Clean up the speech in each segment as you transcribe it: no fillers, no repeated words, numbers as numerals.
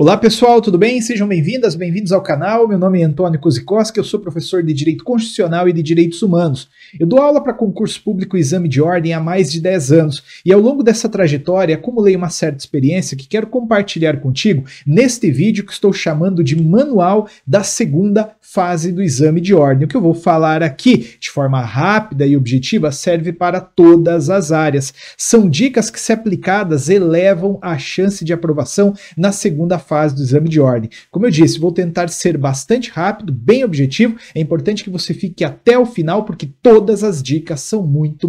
Olá pessoal, tudo bem? Sejam bem-vindas, bem-vindos ao canal. Meu nome é Antônio Kozikoski, eu sou professor de Direito Constitucional e de Direitos Humanos. Eu dou aula para concurso público e exame de ordem há mais de 10 anos e ao longo dessa trajetória acumulei uma certa experiência que quero compartilhar contigo neste vídeo que estou chamando de Manual da Segunda Fase do Exame de Ordem. O que eu vou falar aqui de forma rápida e objetiva serve para todas as áreas. São dicas que, se aplicadas, elevam a chance de aprovação na segunda fase do exame de ordem. Como eu disse, vou tentar ser bastante rápido, bem objetivo. É importante que você fique até o final, porque todas as dicas são muito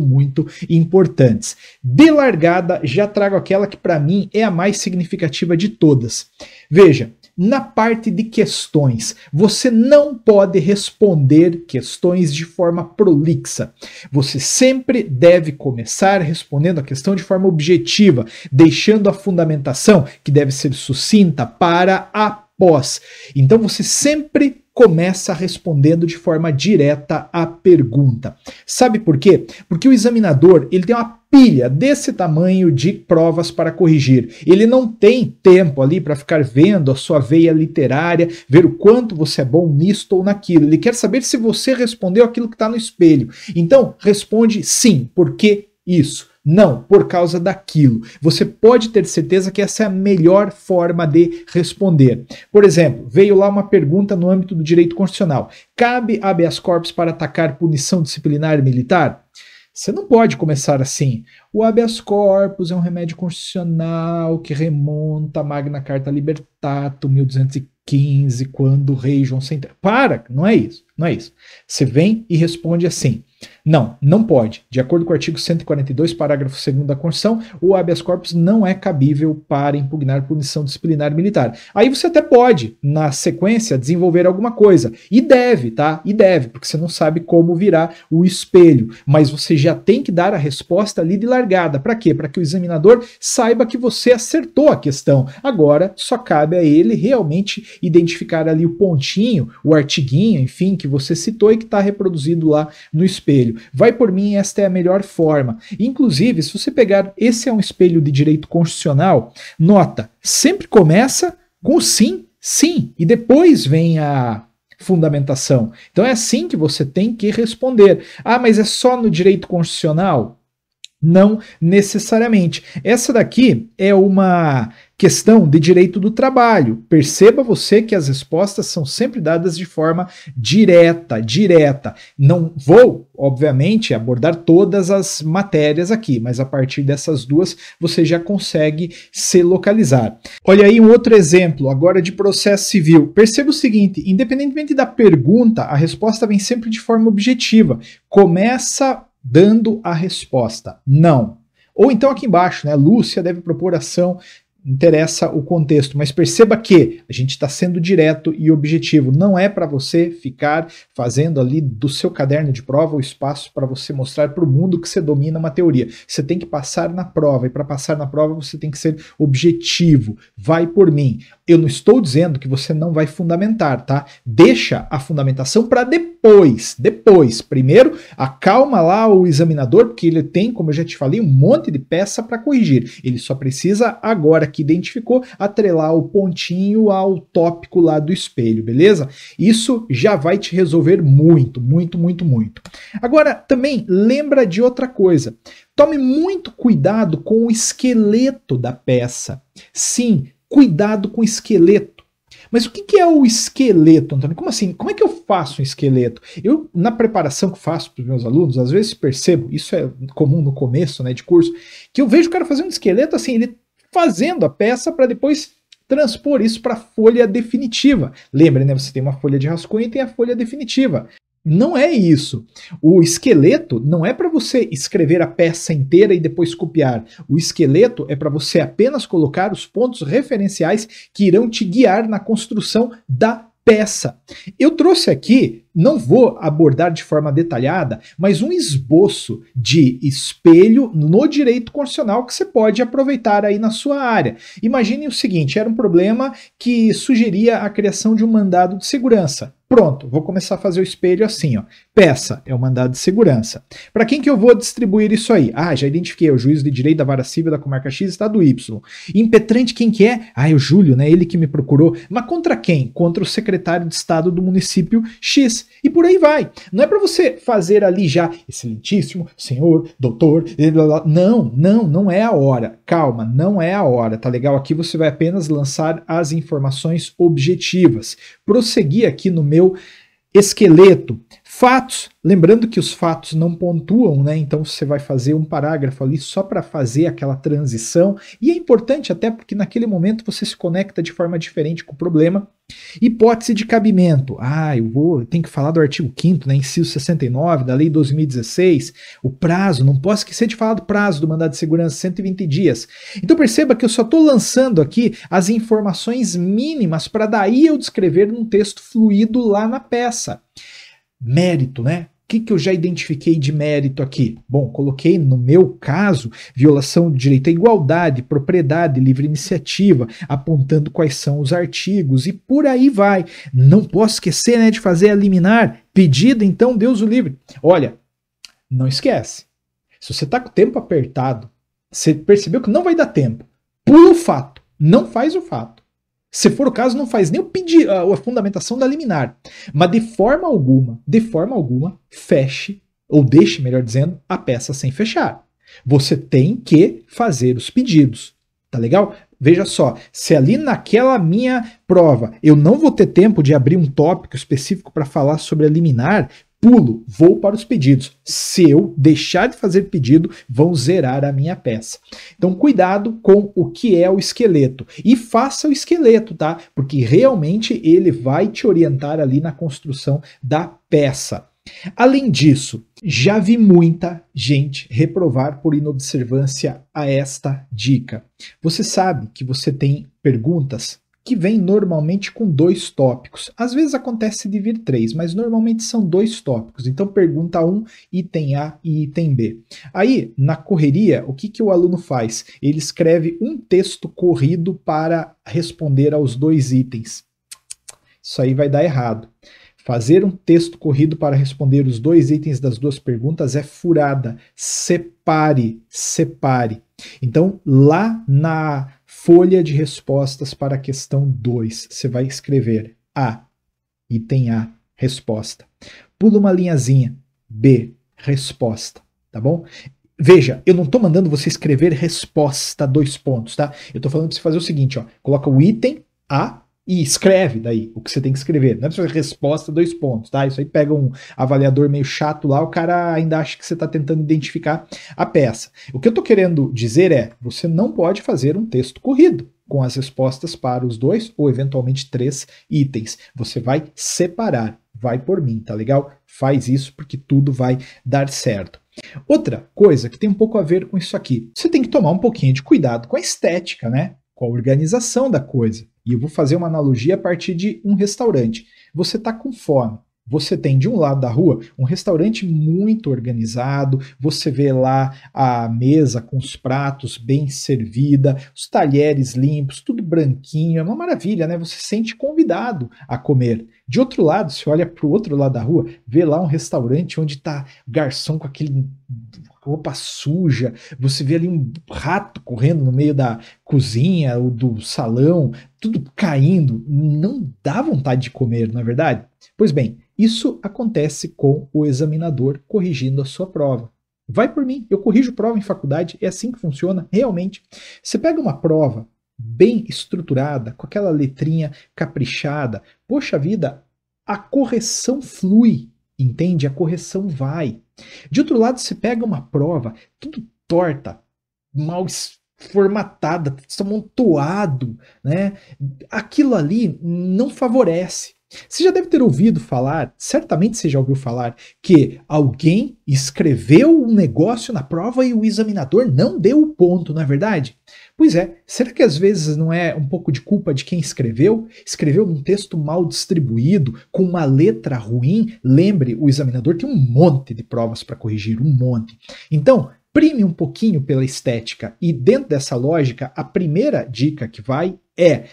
importantes. De largada, já trago aquela que para mim é a mais significativa de todas. Veja, na parte de questões, você não pode responder questões de forma prolixa. Você sempre deve começar respondendo a questão de forma objetiva, deixando a fundamentação, que deve ser sucinta, para após. Então você sempre começa respondendo de forma direta à pergunta. Sabe por quê? Porque o examinador ele tem uma pilha desse tamanho de provas para corrigir. Ele não tem tempo ali para ficar vendo a sua veia literária, ver o quanto você é bom nisto ou naquilo. Ele quer saber se você respondeu aquilo que está no espelho. Então, responde sim, por que isso? Não, por causa daquilo. Você pode ter certeza que essa é a melhor forma de responder. Por exemplo, veio lá uma pergunta no âmbito do direito constitucional. Cabe habeas corpus para atacar punição disciplinar militar? Você não pode começar assim. O habeas corpus é um remédio constitucional que remonta à Magna Carta Libertatum, 1215, quando o rei João VI... Para! Não é isso, não é isso. Você vem e responde assim. Não, não pode. De acordo com o artigo 142, parágrafo 2º da Constituição, o habeas corpus não é cabível para impugnar punição disciplinar militar. Aí você até pode, na sequência, desenvolver alguma coisa. E deve, tá? E deve, porque você não sabe como virar o espelho. Mas você já tem que dar a resposta ali de largada. Para quê? Para que o examinador saiba que você acertou a questão. Agora, só cabe a ele realmente identificar ali o pontinho, o artiguinho, enfim, que você citou e que está reproduzido lá no espelho. Vai por mim, esta é a melhor forma. Inclusive, se você pegar, esse é um espelho de direito constitucional, nota, sempre começa com sim, sim, e depois vem a fundamentação. Então é assim que você tem que responder. Ah, mas é só no direito constitucional? Não necessariamente. Essa daqui é uma questão de direito do trabalho. Perceba você que as respostas são sempre dadas de forma direta. Não vou, obviamente, abordar todas as matérias aqui, mas a partir dessas duas você já consegue se localizar. Olha aí um outro exemplo, agora de processo civil. Perceba o seguinte, independentemente da pergunta, a resposta vem sempre de forma objetiva. Começa dando a resposta, não. Ou então aqui embaixo, né? Lúcia deve propor ação, interessa o contexto, mas perceba que a gente está sendo direto e objetivo. Não é para você ficar fazendo ali do seu caderno de prova o espaço para você mostrar para o mundo que você domina uma teoria. Você tem que passar na prova, e para passar na prova você tem que ser objetivo. Vai por mim. Eu não estou dizendo que você não vai fundamentar, tá? Deixa a fundamentação para depois. Primeiro, acalma lá o examinador, porque ele tem, como eu já te falei, um monte de peça para corrigir. Ele só precisa, agora que identificou, atrelar o pontinho ao tópico lá do espelho, beleza? Isso já vai te resolver muito. Agora, também lembra de outra coisa. Tome muito cuidado com o esqueleto da peça. Sim, cuidado com o esqueleto. Mas o que é o esqueleto, Antônio? Como assim? Como é que eu faço um esqueleto? Eu, na preparação que faço para os meus alunos, às vezes percebo, isso é comum no começo, né, de curso, que eu vejo o cara fazer um esqueleto assim, ele fazendo a peça para depois transpor isso para a folha definitiva. Lembre, né, você tem uma folha de rascunho e tem a folha definitiva. Não é isso. O esqueleto não é para você escrever a peça inteira e depois copiar. O esqueleto é para você apenas colocar os pontos referenciais que irão te guiar na construção da peça. Eu trouxe aqui, não vou abordar de forma detalhada, mas um esboço de espelho no direito constitucional que você pode aproveitar aí na sua área. Imagine o seguinte, era um problema que sugeria a criação de um mandado de segurança. Pronto, vou começar a fazer o espelho assim, ó. Peça é o mandado de segurança. Para quem que eu vou distribuir isso aí? Ah, já identifiquei, é o juiz de direito da vara civil da comarca X, estado Y. Impetrante quem que é? Ah, é o Júlio, né? Ele que me procurou. Mas contra quem? Contra o secretário de estado do município X. E por aí vai. Não é para você fazer ali já, excelentíssimo, senhor, doutor, blá, blá. Não é a hora. Calma, não é a hora, tá legal? Aqui você vai apenas lançar as informações objetivas. Prosseguir aqui no meu esqueleto. Fatos, lembrando que os fatos não pontuam, né? Então você vai fazer um parágrafo ali só para fazer aquela transição, e é importante até porque naquele momento você se conecta de forma diferente com o problema. Hipótese de cabimento. Tenho que falar do artigo 5º, né, inciso 69 da lei 2016, o prazo, não posso esquecer de falar do prazo do mandado de segurança, 120 dias. Então perceba que eu só estou lançando aqui as informações mínimas para daí eu descrever num texto fluido lá na peça. Mérito, né? O que eu já identifiquei de mérito aqui? Bom, coloquei no meu caso violação do direito à igualdade, propriedade, livre iniciativa, apontando quais são os artigos e por aí vai. Não posso esquecer, né, de fazer a liminar, pedido, então Deus o livre. Olha, não esquece. Se você está com o tempo apertado, você percebeu que não vai dar tempo, pula o fato, não faz o fato. Se for o caso, não faz nem o pedir a fundamentação da liminar. Mas de forma alguma, feche, ou deixe, melhor dizendo, a peça sem fechar. Você tem que fazer os pedidos. Tá legal? Veja só, se ali naquela minha prova eu não vou ter tempo de abrir um tópico específico para falar sobre a liminar, pulo, vou para os pedidos. Se eu deixar de fazer pedido, vão zerar a minha peça. Então, cuidado com o que é o esqueleto. E faça o esqueleto, tá? Porque realmente ele vai te orientar ali na construção da peça. Além disso, já vi muita gente reprovar por inobservância a esta dica. Você sabe que você tem perguntas que vem normalmente com 2 tópicos. Às vezes acontece de vir 3, mas normalmente são 2 tópicos. Então pergunta 1, item A e item B. Aí, na correria, o que o aluno faz? Ele escreve um texto corrido para responder aos 2 itens. Isso aí vai dar errado. Fazer um texto corrido para responder os 2 itens das 2 perguntas é furada. Separe. Então, lá na folha de respostas para a questão 2, você vai escrever A, item A, resposta. Pula uma linhazinha, B, resposta, tá bom? Veja, eu não estou mandando você escrever resposta, 2 pontos, tá? Eu estou falando para você fazer o seguinte, ó, coloca o item A e escreve daí o que você tem que escrever. Não é para resposta, 2 pontos, tá? Isso aí pega um avaliador meio chato lá, o cara ainda acha que você está tentando identificar a peça. O que eu estou querendo dizer é, você não pode fazer um texto corrido com as respostas para os 2 ou eventualmente 3 itens. Você vai separar, vai por mim, tá legal? Faz isso porque tudo vai dar certo. Outra coisa que tem um pouco a ver com isso aqui, você tem que tomar um pouquinho de cuidado com a estética, né? Com a organização da coisa. E eu vou fazer uma analogia a partir de um restaurante. Você está com fome. Você tem de um lado da rua um restaurante muito organizado, você vê lá a mesa com os pratos bem servida, os talheres limpos, tudo branquinho, é uma maravilha, né? Você se sente convidado a comer. De outro lado, você olha para o outro lado da rua, vê lá um restaurante onde está o garçom com aquele roupa suja, você vê ali um rato correndo no meio da cozinha ou do salão, tudo caindo, não dá vontade de comer, não é verdade? Pois bem, isso acontece com o examinador corrigindo a sua prova. Vai por mim, eu corrijo prova em faculdade, é assim que funciona, realmente. Você pega uma prova bem estruturada, com aquela letrinha caprichada, poxa vida, a correção flui, entende? A correção vai. De outro lado, você pega uma prova tudo torta, mal formatada, amontoado, né? Aquilo ali não favorece. Você já deve ter ouvido falar, certamente você já ouviu falar, que alguém escreveu um negócio na prova e o examinador não deu o ponto, não é verdade? Pois é, será que às vezes não é um pouco de culpa de quem escreveu? Escreveu num texto mal distribuído, com uma letra ruim? Lembre, o examinador tem um monte de provas para corrigir, um monte. Então, prime um pouquinho pela estética e dentro dessa lógica, a primeira dica que vai é: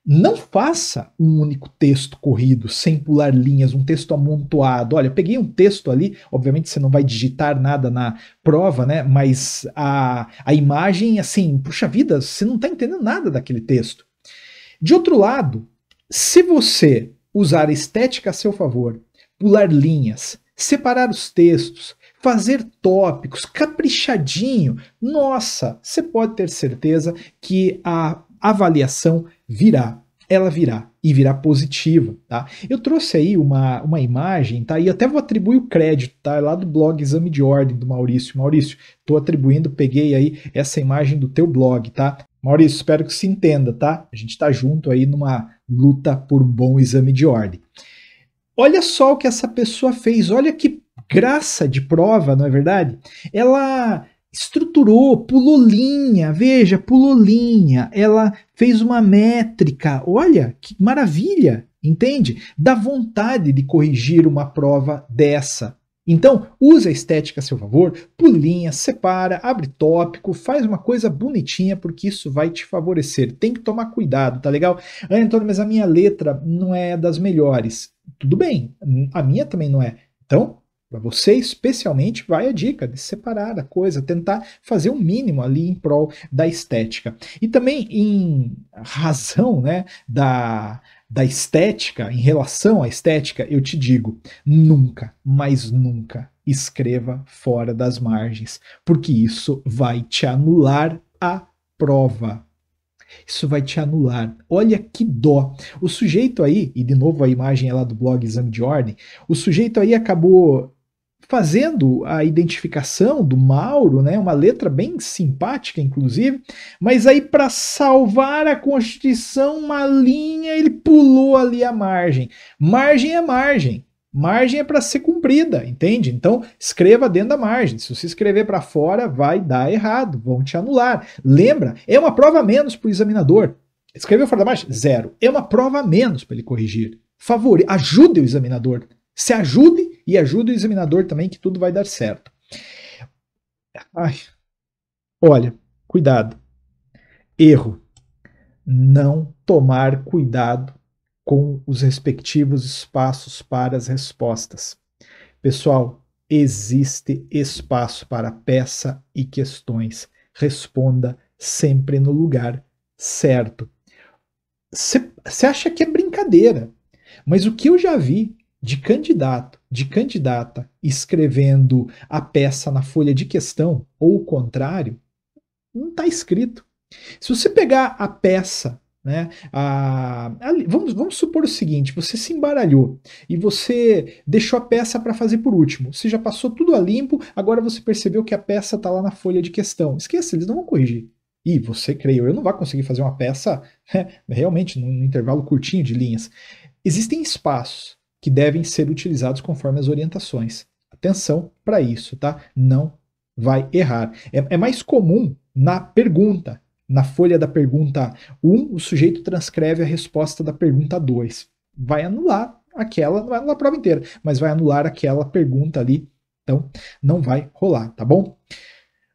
Não faça um único texto corrido, sem pular linhas, um texto amontoado. Olha, eu peguei um texto ali, obviamente você não vai digitar nada na prova, né? Mas a imagem, assim, puxa vida, você não está entendendo nada daquele texto. De outro lado, se você usar a estética a seu favor, pular linhas, separar os textos, fazer tópicos, caprichadinho, nossa, você pode ter certeza que a avaliação virá. Ela virá e virá positiva, tá? Eu trouxe aí uma imagem, tá? E até vou atribuir o crédito, tá? Lá do blog Exame de Ordem do Maurício. Maurício, tô atribuindo, peguei aí essa imagem do teu blog, tá? Maurício, espero que se entenda, tá? A gente tá junto aí numa luta por um bom exame de ordem. Olha só o que essa pessoa fez, olha que graça de prova, não é verdade? Ela estruturou, pulou linha, veja, pulou linha, ela fez uma métrica, olha que maravilha, entende? Dá vontade de corrigir uma prova dessa. Então, use a estética a seu favor, pulinha, separa, abre tópico, faz uma coisa bonitinha, porque isso vai te favorecer. Tem que tomar cuidado, tá legal? Ah, Antônio, mas a minha letra não é das melhores. Tudo bem, a minha também não é. Então, para você especialmente vai a dica de separar a coisa, tentar fazer o mínimo ali em prol da estética. E também em razão, né, da estética, em relação à estética, eu te digo, nunca, mas nunca escreva fora das margens, porque isso vai te anular a prova. Isso vai te anular. Olha que dó. O sujeito aí, e de novo a imagem é lá do blog Exame de Ordem, o sujeito aí acabou fazendo a identificação do Mauro, né, uma letra bem simpática, inclusive, mas aí para salvar a Constituição, uma linha, ele pulou ali a margem. Margem é margem. Margem é para ser cumprida, entende? Então, escreva dentro da margem. Se você escrever para fora, vai dar errado, vão te anular. Lembra, é uma prova a menos para o examinador. Escreveu fora da margem? Zero. É uma prova a menos para ele corrigir. Ajude o examinador. Se ajude e ajude o examinador também, que tudo vai dar certo. Ai, olha, cuidado. Erro. Não tomar cuidado com os respectivos espaços para as respostas. Pessoal, existe espaço para peça e questões. Responda sempre no lugar certo. Você acha que é brincadeira, mas o que eu já vi de candidato, de candidata escrevendo a peça na folha de questão, ou o contrário, não está escrito. Se você pegar a peça, né, vamos supor o seguinte, você se embaralhou e você deixou a peça para fazer por último, você já passou tudo a limpo, agora você percebeu que a peça está lá na folha de questão. Esqueça, eles não vão corrigir. E você, creio eu, não vai conseguir fazer uma peça realmente num intervalo curtinho de linhas. Existem espaços que devem ser utilizados conforme as orientações. Atenção para isso, tá? Não vai errar. É mais comum na pergunta. Na folha da pergunta 1, o sujeito transcreve a resposta da pergunta 2. Vai anular aquela, não vai anular a prova inteira, mas vai anular aquela pergunta ali. Então, não vai rolar, tá bom?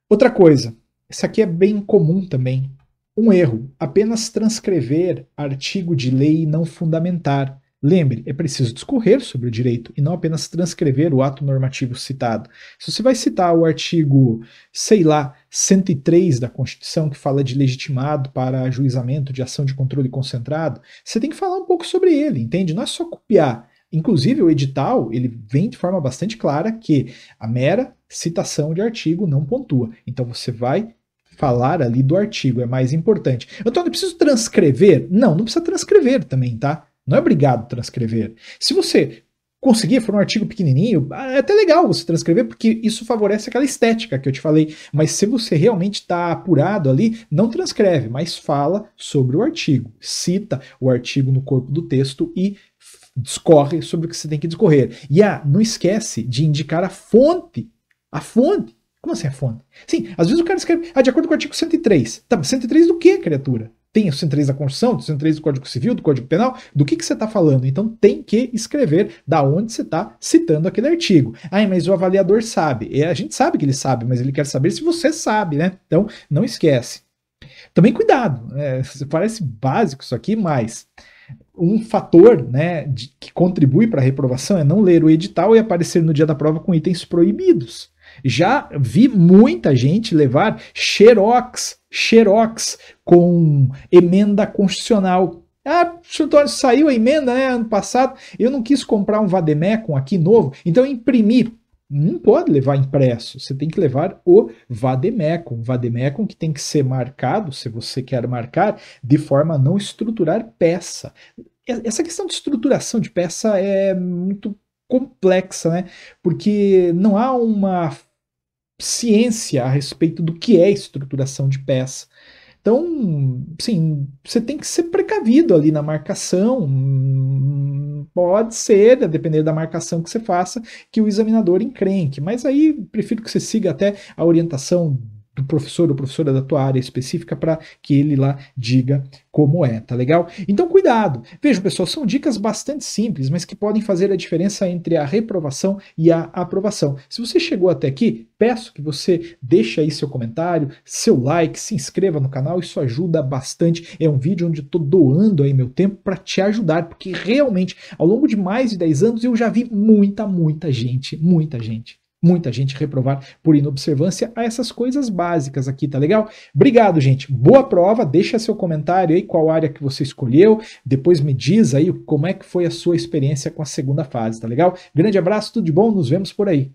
Outra coisa, isso aqui é bem comum também. Um erro, apenas transcrever artigo de lei e não fundamentar. Lembre, é preciso discorrer sobre o direito e não apenas transcrever o ato normativo citado. Se você vai citar o artigo, sei lá, 103 da Constituição, que fala de legitimado para ajuizamento de ação de controle concentrado, você tem que falar um pouco sobre ele, entende? Não é só copiar. Inclusive, o edital, ele vem de forma bastante clara que a mera citação de artigo não pontua. Então, você vai falar ali do artigo, é mais importante. Antônio, eu preciso transcrever? Não, não precisa transcrever também, tá? Não é obrigado a transcrever. Se você conseguir, for um artigo pequenininho, é até legal você transcrever, porque isso favorece aquela estética que eu te falei. Mas se você realmente está apurado ali, não transcreve, mas fala sobre o artigo. Cita o artigo no corpo do texto e discorre sobre o que você tem que discorrer. E não esquece de indicar a fonte. A fonte. Como assim a fonte? Sim, às vezes o cara escreve, de acordo com o artigo 103. Tá, mas 103 do que, criatura? Tem o 103 da Constituição, o 103 do Código Civil, do Código Penal, do que você está falando? Então tem que escrever da onde você está citando aquele artigo. Mas o avaliador sabe. A gente sabe que ele sabe, mas ele quer saber se você sabe, né? Então não esquece. Também cuidado, parece básico isso aqui, mas um fator, né, que contribui para a reprovação é não ler o edital e aparecer no dia da prova com itens proibidos. Já vi muita gente levar xerox com emenda constitucional. Ah, Antônio, saiu a emenda, né, ano passado, eu não quis comprar um vademecum aqui novo, então eu imprimi. Não pode levar impresso, você tem que levar o vademecum que tem que ser marcado, se você quer marcar, de forma a não estruturar peça. Essa questão de estruturação de peça é muito complexa, né? Porque não há uma ciência a respeito do que é estruturação de peça. Então, sim, você tem que ser precavido ali na marcação. Pode ser, a depender da marcação que você faça, que o examinador encrenque. Mas aí prefiro que você siga até a orientação do professor ou professora da tua área específica para que ele lá diga como é, tá legal? Então cuidado. Vejam, pessoal, são dicas bastante simples, mas que podem fazer a diferença entre a reprovação e a aprovação. Se você chegou até aqui, peço que você deixe aí seu comentário, seu like, se inscreva no canal, isso ajuda bastante. É um vídeo onde eu estou doando aí meu tempo para te ajudar, porque realmente, ao longo de mais de 10 anos, eu já vi muita gente reprovar por inobservância a essas coisas básicas aqui, tá legal? Obrigado, gente. Boa prova. Deixa seu comentário aí, qual área que você escolheu. Depois me diz aí como é que foi a sua experiência com a segunda fase, tá legal? Grande abraço, tudo de bom. Nos vemos por aí.